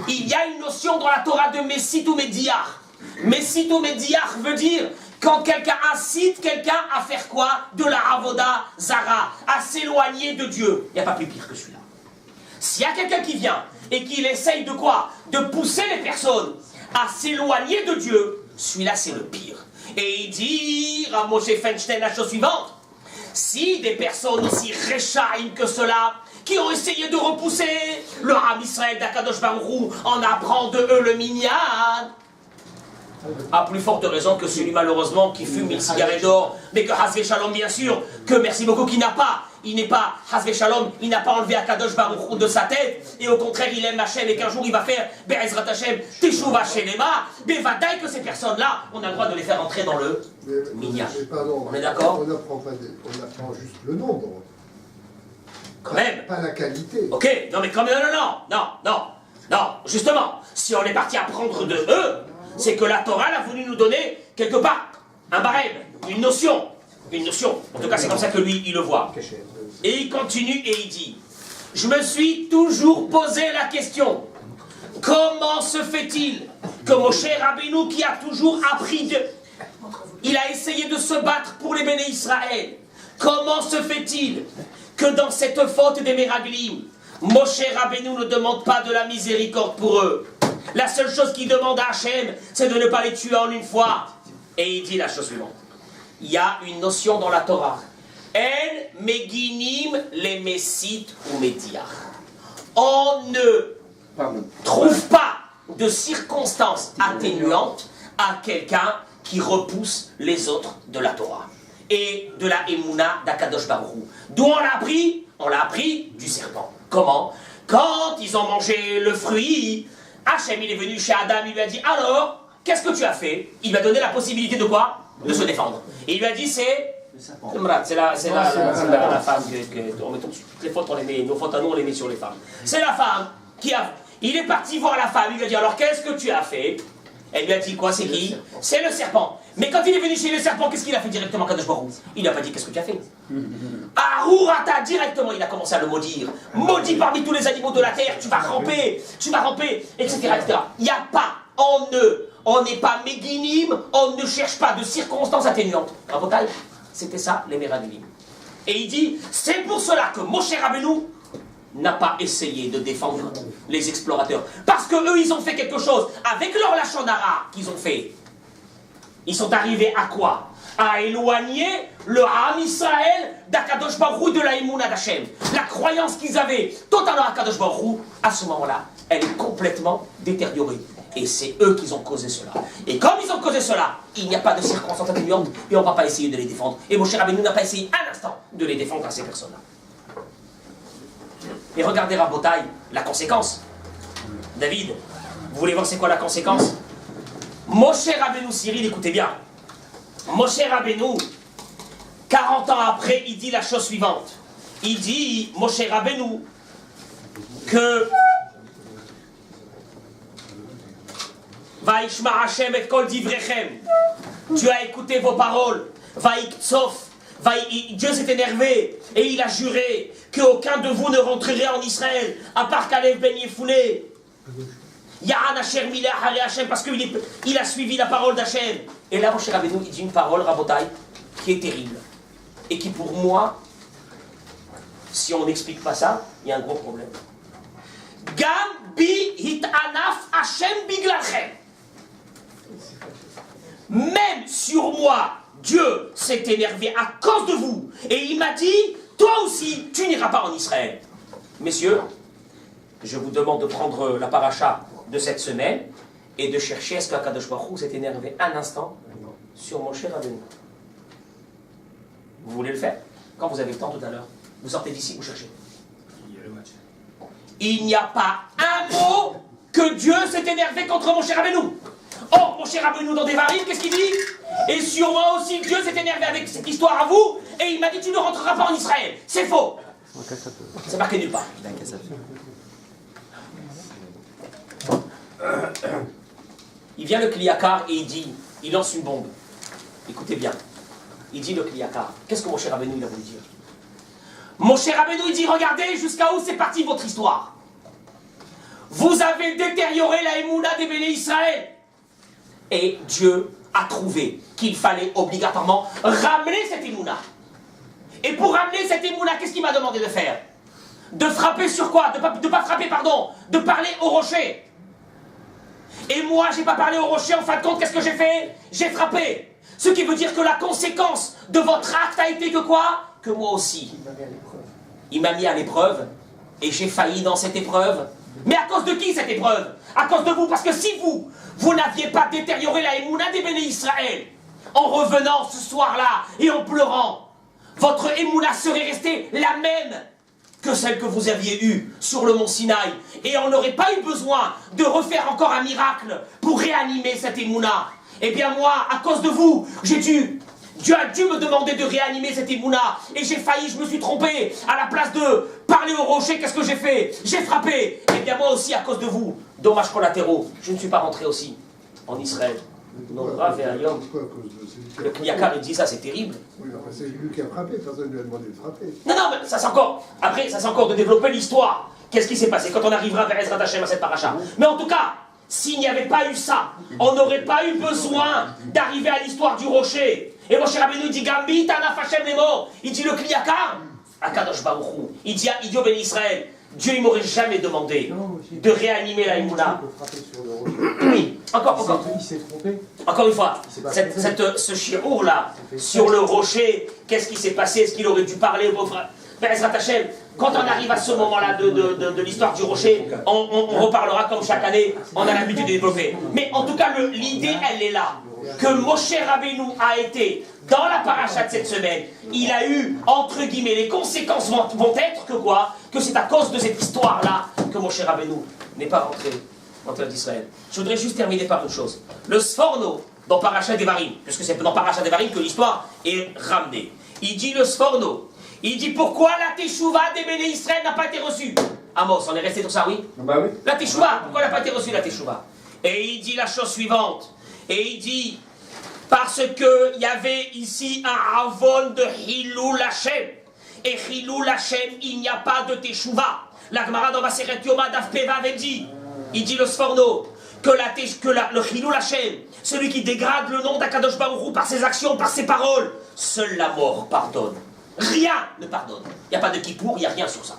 Il y a une notion dans la Torah de Messit ou Médiar. Messit ou Médiar veut dire quand quelqu'un incite quelqu'un à faire quoi? De la Avoda Zara, à s'éloigner de Dieu. Il n'y a pas plus pire que celui-là. S'il y a quelqu'un qui vient et qu'il essaye de quoi? De pousser les personnes à s'éloigner de Dieu, celui-là c'est le pire. Et il dit à Moshe Feinstein la chose suivante: si des personnes aussi réchaïm que cela, qui ont essayé de repousser le Ham Israël d'Akadosh Baruch Hu en apprend de eux le minyan, à plus forte raison que celui malheureusement qui fume une cigarette d'or, mais que Hasvé Shalom bien sûr, que merci beaucoup, qui n'a pas, il n'est pas Hasvé Shalom, il n'a pas enlevé Akadosh Baruch Hu de sa tête, et au contraire il aime Hachem, et qu'un jour il va faire Be'ezrat Hachem, Teshuva Shelema, Bevadaï que ces personnes-là, on a le droit de les faire entrer dans le minyan. On est d'accord? On apprend juste le nombre. Quand même. Pas la qualité. Ok, non mais quand même, non, justement, si on est parti apprendre de eux, c'est que la Torah a voulu nous donner quelque part un barème, une notion. En tout cas, c'est comme ça que lui, il le voit. Et il continue et il dit: je me suis toujours posé la question, comment se fait-il que Moshe Rabbeinu, qui a toujours appris il a essayé de se battre pour les béné Israël, comment se fait-il que dans cette faute des Meraglim, Moshe Rabbeinu ne demande pas de la miséricorde pour eux? La seule chose qu'il demande à Hachem, c'est de ne pas les tuer en une fois. Et il dit la chose suivante: il y a une notion dans la Torah, En Meginim les Messit ou Médiar. On ne trouve pas de circonstances atténuantes à quelqu'un qui repousse les autres de la Torah et de la Emouna d'Akadosh Baruch Hu. D'où on l'a appris? On l'a appris du serpent. Comment? Quand ils ont mangé le fruit, Hachem il est venu chez Adam, il lui a dit: alors, qu'est-ce que tu as fait? Il lui a donné la possibilité de quoi? De se défendre. Et il lui a dit: c'est la femme on met toutes les fautes, on les met, nos fautes à nous on les met sur les femmes. C'est la femme qui a... Il est parti voir la femme, il lui a dit: alors qu'est-ce que tu as fait? Elle lui a dit quoi? C'est qui? C'est le serpent. Mais quand il est venu chez le serpent, qu'est-ce qu'il a fait directement, Kadosh Baruch Hu? Il n'a pas dit: qu'est-ce que tu as fait? Arourata, directement, il a commencé à le maudire. Maudit parmi tous les animaux de la terre, tu vas ramper, etc. etc. Il n'y a pas, on n'est pas méguinim, on ne cherche pas de circonstances atténuantes. Rabotai, c'était ça les Meraglim. Et il dit: c'est pour cela que Moshe Rabbeinu n'a pas essayé de défendre les explorateurs. Parce que eux, ils ont fait quelque chose. Avec leur Lachon Hara qu'ils ont fait, ils sont arrivés à quoi? À éloigner le Ham Israël d'Akadosh Baruch Hu, de la Emouna d'Hachem. La croyance qu'ils avaient totalement à Akadosh Baruch Hu, à ce moment-là, elle est complètement détériorée. Et c'est eux qui ont causé cela. Et comme ils ont causé cela, il n'y a pas de circonstances atténuantes et on ne va pas essayer de les défendre. Et Moshe Rabbeinu n'a pas essayé un instant de les défendre à ces personnes-là. Et regardez, Rabotai, la conséquence. David, vous voulez voir c'est quoi la conséquence? Moshe Rabbeinu, Cyril, écoutez bien. Moshe Rabbeinu, 40 ans après, il dit la chose suivante. Il dit, Moshe Rabbeinu, que Vaishma Hashem et kol divrechem. Dieu a écouté vos paroles. Vaiktsof. Dieu s'est énervé et il a juré qu'aucun de vous ne rentrerait en Israël à part Kalev ben Yefouné. Ya'an Hashem Mileh Hare Hashem, parce qu'il a suivi la parole d'Hachem. Et là, Moshe Rabbeinu, il dit une parole, Rabotai, qui est terrible. Et qui, pour moi, si on n'explique pas ça, il y a un gros problème. Gam bi hitanaf Hashem biglalchem. Même sur moi, Dieu s'est énervé à cause de vous. Et il m'a dit, toi aussi, tu n'iras pas en Israël. Messieurs, je vous demande de prendre la paracha de cette semaine et de chercher est-ce qu'Akadosh Baruch Hu s'est énervé un instant sur Moshe Rabbeinu. Vous voulez le faire? Quand vous avez le temps tout à l'heure, vous sortez d'ici, vous cherchez. Il n'y a pas un mot que Dieu s'est énervé contre Moshe Rabbeinu. Or, Moshe Rabbeinu dans Devarim, qu'est-ce qu'il dit? Et sur moi aussi, Dieu s'est énervé avec cette histoire à vous, et il m'a dit: tu ne rentreras pas en Israël. C'est faux. C'est marqué nulle part. Il vient le Kliakar et il dit, il lance une bombe. Écoutez bien. Il dit le Kliakar. Qu'est-ce que Moshe Rabbeinu il a voulu dire? Moshe Rabbeinu il dit: regardez jusqu'à où c'est parti votre histoire. vous avez détérioré la émouna des béné Israël. Et Dieu a trouvé qu'il fallait obligatoirement ramener cette émouna. Et pour ramener cette émouna, qu'est-ce qu'il m'a demandé de faire? De frapper sur quoi? De pas frapper, pardon. De parler au rocher. Et moi, j'ai pas parlé au rocher, en fin de compte, qu'est-ce que j'ai fait? J'ai frappé. Ce qui veut dire que la conséquence de votre acte a été que quoi? Que moi aussi. Il m'a mis à l'épreuve. Et j'ai failli dans cette épreuve. Mais à cause de qui cette épreuve? À cause de vous, parce que si vous n'aviez pas détérioré la émouna des béné Israël, en revenant ce soir-là et en pleurant, votre émouna serait restée la même que celle que vous aviez eue sur le mont Sinaï. Et on n'aurait pas eu besoin de refaire encore un miracle pour réanimer cette émouna. Eh bien moi, à cause de vous, Dieu a dû me demander de réanimer cette émouna. Et j'ai failli, je me suis trompé. À la place de parler au rocher, qu'est-ce que j'ai fait? J'ai frappé. Eh bien moi aussi, à cause de vous, dommages collatéraux, je ne suis pas rentré aussi en Israël. Non, grave et un homme. Le Kniakar, il dit ça, c'est terrible. Oui, c'est lui qui a frappé, personne ne lui a demandé de frapper. Non, mais ça c'est encore. Après, ça c'est encore de développer l'histoire. Qu'est-ce qui s'est passé quand on arrivera vers Ezrat Hashem à cette paracha? Mais en tout cas, s'il n'y avait pas eu ça, on n'aurait pas eu besoin d'arriver à l'histoire du rocher. Et Moshe Rabbeinu dit Gambi, Tanaf Hashem les morts. Il dit le Kniakar, Akadosh Baruch Hu. Il dit à Idio Ben Israël, Dieu il m'aurait jamais demandé de réanimer la émouna. Oui, encore. Il s'est trompé. Encore une fois, ce chirour là, sur le rocher, qu'est-ce qui s'est passé? Est-ce qu'il aurait dû parler au frère Ezrat Hashem, quand on arrive à ce moment-là de l'histoire du rocher, on reparlera comme chaque année, on a l'habitude de développer. Mais en tout cas, l'idée, elle est là. Que Moshe Rabbeinu a été dans la paracha de cette semaine, il a eu, entre guillemets, les conséquences vont être que quoi? Que c'est à cause de cette histoire-là que Moshe Rabbeinu n'est pas rentré en terre d'Israël. Je voudrais juste terminer par une chose. Le Sforno, dans Paracha Devarim, puisque c'est dans Paracha Devarim que l'histoire est ramenée, il dit le Sforno, il dit pourquoi la Teshuvah des béné Israël n'a pas été reçue? Amos, on est resté sur ça, oui? Bah oui. La Teshuvah, pourquoi elle n'a pas été reçue la Teshuvah? Et il dit la chose suivante. Et il dit, parce qu'il y avait ici un avon de Hilul Hashem. Et Hilul Hashem, il n'y a pas de Teshuvah. La Gemara dans Maseret Yoma Daf Pevav, elle dit, il dit le Sforno, que le Hilul Hashem, celui qui dégrade le nom d'Akadosh Baruch Hu par ses actions, par ses paroles, seule la mort pardonne. Rien ne pardonne. Il n'y a pas de Kippour, il n'y a rien sur ça.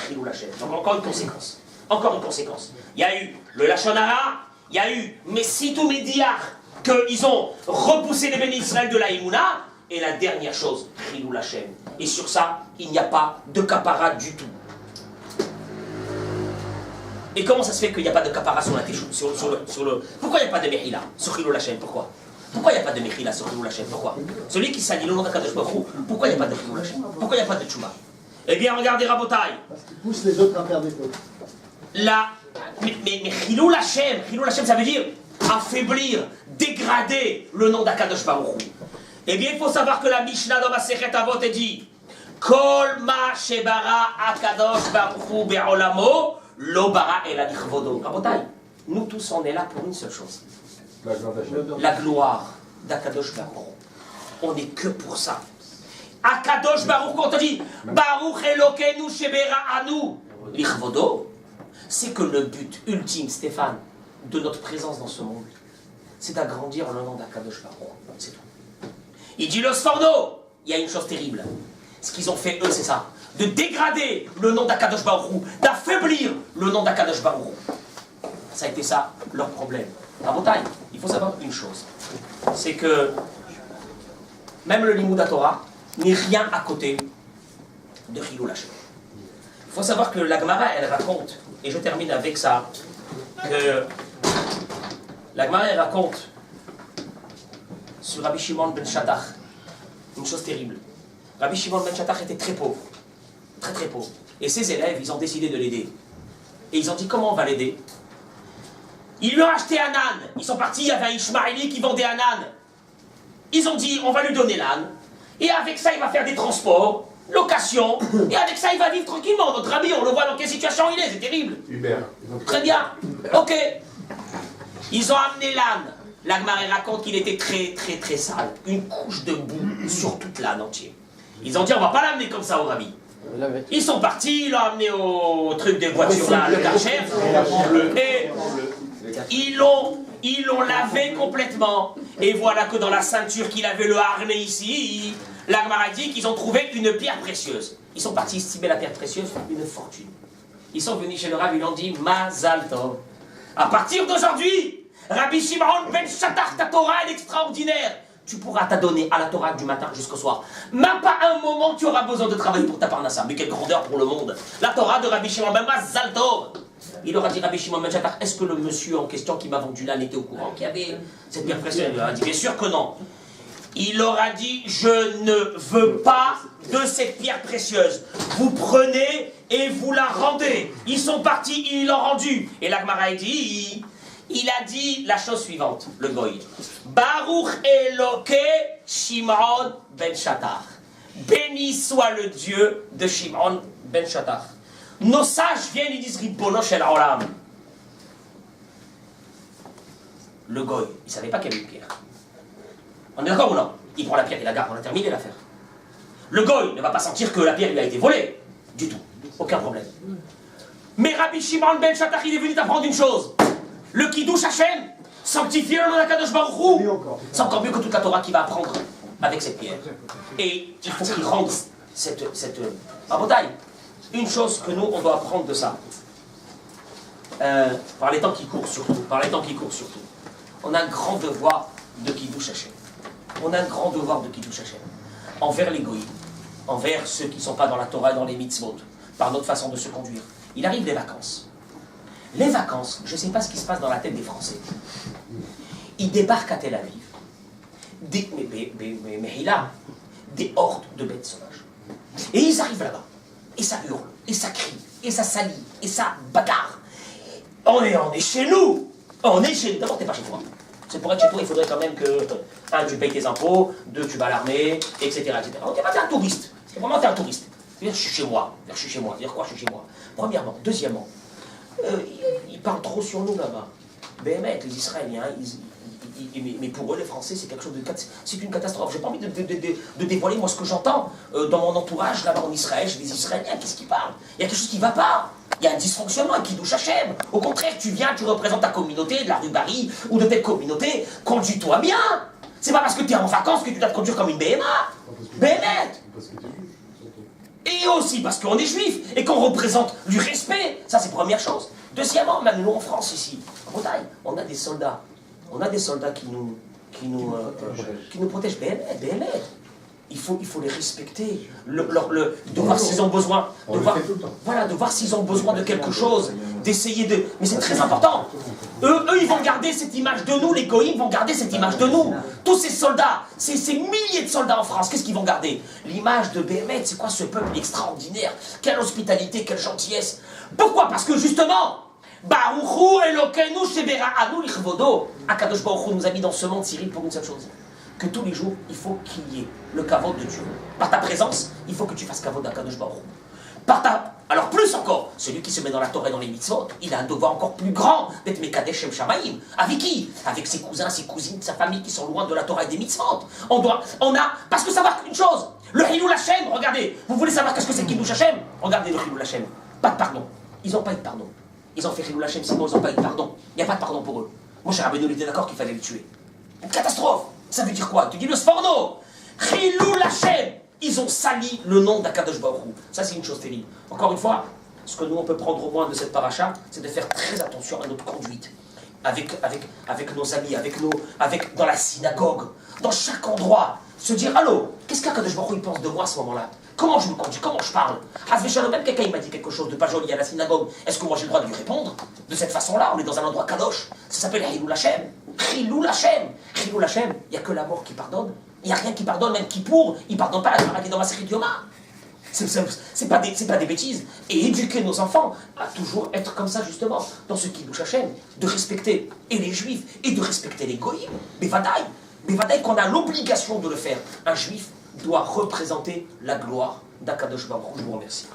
Hilul Hashem. Donc encore une conséquence. Encore une conséquence. Il y a eu le Lachon Hara, il y a eu Messitou Mediar, qu'ils ont repoussé les béné Israël de la Emouna, et la dernière chose, Chilul Hashem. Et sur ça, il n'y a pas de kapara du tout. Et comment ça se fait qu'il n'y a pas de kapara sur la sur le... Pourquoi il n'y a pas de Mechila sur Chilul Hashem? Pourquoi? Pourquoi il n'y a pas de Mechila sur Chilul Hashem? Pourquoi? Celui qui salit le nom d'Akadosh Baruch Hu, pourquoi il n'y a pas de Chilul Hashem? Pourquoi il n'y a pas de Tchouba? Eh bien, regardez Rabotai. Parce qu'il pousse les autres à faire des fautes. Mais Chilul Hashem, ça veut dire affaiblir, dégrader le nom d'Akadosh Baruch Hu. Eh bien, il faut savoir que la Mishnah dans Masechet Avot dit Kol ma shebara Akadosh Baruch Hu be'olamo lo bara ela lichvodo. Rabotai, nous tous on est là pour une seule chose. La gloire d'Akadosh Baruch Hu. On n'est que pour ça. Akadosh Baruch Hu, on te dit Baruch Elokenu shebera anu lichvodo. C'est que le but ultime, Stéphane, de notre présence dans ce monde, c'est d'agrandir le nom d'Akadosh Baruch Hu. C'est tout. Il dit le Sforno, il y a une chose terrible. Ce qu'ils ont fait, eux, c'est ça. De dégrader le nom d'Akadosh Baruch Hu, d'affaiblir le nom d'Akadosh Baruch Hu. Ça a été ça, leur problème. À Botaï, il faut savoir une chose. C'est que même le Limud Torah n'est rien à côté de Chilul Hashem. Il faut savoir que la Gemara, elle raconte, et je termine avec ça, que la Gemara, elle raconte sur Rabbi Shimon ben Shattach une chose terrible. Rabbi Shimon ben Shattach était très pauvre, très très pauvre. Et ses élèves, ils ont décidé de l'aider. Et ils ont dit, comment on va l'aider? Ils lui ont acheté un âne. Ils sont partis, il y avait un Ishmaéli qui vendait un âne. Ils ont dit, on va lui donner l'âne. Et avec ça, il va faire des transports, location. Et avec ça, il va vivre tranquillement. Notre ami, on le voit dans quelle situation il est, c'est terrible. Hubert. Très bien. Ok. Ils ont amené l'âne. L'Agmaré raconte qu'il était très très très sale. Une couche de boue sur toute l'âne entière. Ils ont dit, on va pas l'amener comme ça au rabbi. Ils sont partis, ils l'ont amené au truc des voitures là, le Karcher, et ils l'ont lavé complètement. Et voilà que dans la ceinture qu'il avait le harnais ici, la Gemara dit qu'ils ont trouvé une pierre précieuse. Ils sont partis estimer la pierre précieuse, une fortune. Ils sont venus chez le Rav, ils lui ont dit Mazal Tov. À partir d'aujourd'hui, Rabbi Shimon ben Shatach, ta Torah elle est extraordinaire. Tu pourras t'adonner à la Torah du matin jusqu'au soir. Même pas un moment tu auras besoin de travailler pour ta parnassa. Mais quelle grandeur pour le monde. La Torah de Rabbi Shimon ben Mazal Tov. Il aura dit Rabbi Shimon ben Shatach, est-ce que le monsieur en question qui m'a vendu là était au courant qu'il y avait cette pierre précieuse? Il a dit bien sûr que non. Il aura dit je ne veux pas de cette pierre précieuse. Vous prenez et vous la rendez. Ils sont partis, ils l'ont rendue. Et la Gemara dit, il a dit la chose suivante, le goy. Baruch Eloke Shimon ben Shatach. Béni soit le Dieu de Shimon ben Shatach. Nos sages viennent, ils disent Ribono shel Olam. Le goy, il ne savait pas qu'il y avait une pierre. On est d'accord ou non? Il prend la pierre et la garde, on a terminé l'affaire. Le goy ne va pas sentir que la pierre lui a été volée. Du tout. Aucun problème. Mais Rabbi Shimon ben Shatach, il est venu t'apprendre une chose. Le Kiddush Hashem, sanctifier le nom d'Akadosh Baruch Hu, c'est encore mieux que toute la Torah qu'il va apprendre avec cette pierre. Et il faut qu'il rende cette bataille. Une chose que nous, on doit apprendre de ça. Par les temps qui courent surtout. On a un grand devoir de Kiddush Hashem. On a un grand devoir de Kiddush Hashem. Envers les goïs, envers ceux qui ne sont pas dans la Torah et dans les mitzvot, par notre façon de se conduire. Il arrive les vacances. Les vacances, je ne sais pas ce qui se passe dans la tête des Français. Ils débarquent à Tel Aviv. Mais il a des hordes de bêtes sauvages. Et ils arrivent là-bas. Et ça hurle, et ça crie, et ça salit, et ça bagarre. On est chez nous. On est chez nous. D'abord, t'es pas chez toi. C'est pour être chez toi, il faudrait quand même que, un, tu payes tes impôts, deux, tu vas à l'armée, etc. Donc, t'es un touriste. C'est vraiment, t'es un touriste. Je suis chez moi. Je suis chez moi. Dire quoi, je suis chez moi. Premièrement. Deuxièmement, ils parlent trop sur nous là-bas. Béhémet, les Israéliens, mais pour eux, les Français, c'est quelque chose de... C'est une catastrophe. J'ai pas envie de dévoiler, moi, ce que j'entends dans mon entourage, là-bas en Israël, chez les Israéliens. Qu'est-ce qu'ils parlent? Il y a quelque chose qui ne va pas. Il y a un dysfonctionnement, un Kiddush Hashem. Au contraire, tu viens, tu représentes ta communauté, de la rue Barry, ou de telle communauté, conduis-toi bien. C'est pas parce que tu es en vacances que tu dois te conduire comme une BMA. Béhémet. Et aussi parce qu'on est juif, et qu'on représente du respect. Ça, c'est première chose. Deuxièmement, même nous en France, ici, en Bretagne, on a des soldats. On a des soldats qui nous protègent. BLM. Il faut les respecter, de voir s'ils ont besoin, de voir s'ils ont besoin de quelque chose, d'essayer de... Mais c'est très important. Eux, ils vont garder cette image de nous, les goïms vont garder cette image de nous. Tous ces soldats, ces milliers de soldats en France, qu'est-ce qu'ils vont garder? L'image de Béhémet, c'est quoi ce peuple extraordinaire? Quelle hospitalité, quelle gentillesse. Pourquoi? Parce que justement... Baruchu Elokeinu Shebera'anu Lichvodo. Akadosh Baruch Hu nous a mis dans ce monde, Cyril, pour une seule chose. Que tous les jours, il faut qu'il y ait le kavod de Dieu. Par ta présence, il faut que tu fasses kavod d'Akadosh Baruch Hu. Alors plus encore, celui qui se met dans la Torah et dans les mitzvot, il a un devoir encore plus grand d'être Mekadesh Shem Shamayim. Avec qui? Avec ses cousins, ses cousines, sa famille qui sont loin de la Torah et des mitzvot. Parce que savoir une chose, le Hilul Hashem, regardez, vous voulez savoir qu'est-ce que c'est Kiddush Hashem? Regardez le Hilul Hashem. Pas de pardon. Ils n'ont pas eu de pardon. Ils ont fait Hilul Hashem, sinon ils n'ont pas eu de pardon. Il n'y a pas de pardon pour eux. Mon cher Rabbeinu, il était d'accord qu'il fallait le tuer. Une catastrophe. Ça veut dire quoi? Tu dis le Sforno. Hilul Hashem. Ils ont sali le nom d'Akadosh Baruch Hu. Ça, c'est une chose terrible. Encore une fois, ce que nous, on peut prendre au moins de cette paracha, c'est de faire très attention à notre conduite. Avec nos amis, dans la synagogue, dans chaque endroit. Se dire, allô, qu'est-ce qu'Akadosh Baruch Hu pense de moi à ce moment-là? Comment je me conduis? Comment je parle? Même quelqu'un m'a dit quelque chose de pas joli à la synagogue. Est-ce que moi j'ai le droit de lui répondre? De cette façon-là, on est dans un endroit kadosh. Ça s'appelle Hilul Hashem. Hilul Hashem. Hilul Hashem, il n'y a que la mort qui pardonne. Il n'y a rien qui pardonne, même Kippour, il ne pardonne pas la Gemara qui est dans ma série de Yoma. C'est pas des bêtises. Et éduquer nos enfants à toujours être comme ça, justement, dans ce Kiddush Hashem, de respecter et les juifs et de respecter les goïms. Mais vadaï qu'on a l'obligation de le faire. Un juif doit représenter la gloire d'Akadosh Baruch Hu. Je vous remercie.